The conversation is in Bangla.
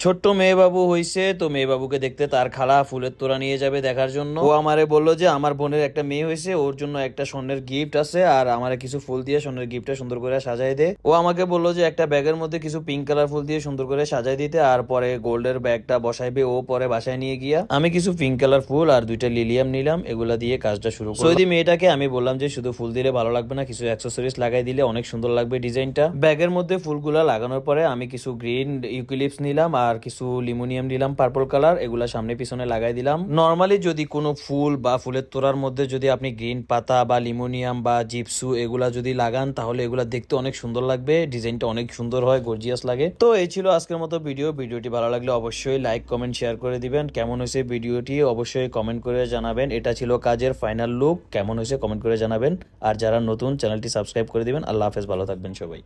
ছোট্ট মেয়ে বাবু হইছে, তো মেয়ে বাবুকে দেখতে তার খালা ফুলের তোড়া নিয়ে যাবে দেখার জন্য। ও আমারে বললো যে আমার বোনের একটা মেয়ে হয়েছে, ওর জন্য একটা স্বর্ণের গিফট আছে, আর আমারে কিছু ফুল দিয়ে স্বর্ণের গিফটটা সুন্দর করে সাজাই দে। ও আমাকে বললো যে একটা ব্যাগের মধ্যে কিছু পিঙ্ক কালার ফুল দিয়ে সুন্দর করে সাজাই দিতে, আর পরে গোল্ডের ব্যাগটা বসাইবে ও পরে বাসায় নিয়ে গিয়া। আমি কিছু পিঙ্ক কালার ফুল আর দুইটা লিলিয়াম নিলাম, এগুলা দিয়ে কাজটা শুরু করলাম। সৌদি মেয়েটাকে আমি বললাম যে শুধু ফুল দিলে ভালো লাগবে না, কিছু অ্যাক্সেসরিজ লাগাই দিলে অনেক সুন্দর লাগবে ডিজাইনটা। ব্যাগের মধ্যে ফুলগুলা লাগানোর পরে আমি কিছু গ্রিন ইউক্যালিপস নিলাম আর কিছু লিমোনিয়াম নিলাম পার্পল কালার, এগুলা সামনে পিছনে লাগাই দিলাম। নর্মালি যদি কোনো ফুল বা ফুলের তোড়ার মধ্যে যদি আপনি গ্রিন পাতা বা লিমোনিয়াম বা জিপসু এগুলা যদি লাগান, তাহলে এগুলা দেখতে অনেক সুন্দর লাগবে, ডিজাইনটা অনেক সুন্দর হয়, গর্জিয়াস লাগে। তো এই ছিল আজকের মতো ভিডিওটি ভালো লাগলে অবশ্যই লাইক কমেন্ট শেয়ার করে দিবেন। কেমন হয়েছে ভিডিওটি অবশ্যই কমেন্ট করে জানাবেন। এটা ছিল কাজের ফাইনাল লুক, কেমন হয়েছে কমেন্ট করে জানাবেন। আর যারা নতুন চ্যানেলটি সাবস্ক্রাইব করে দিবেন। আল্লাহ হাফেজ, ভালো থাকবেন সবাই।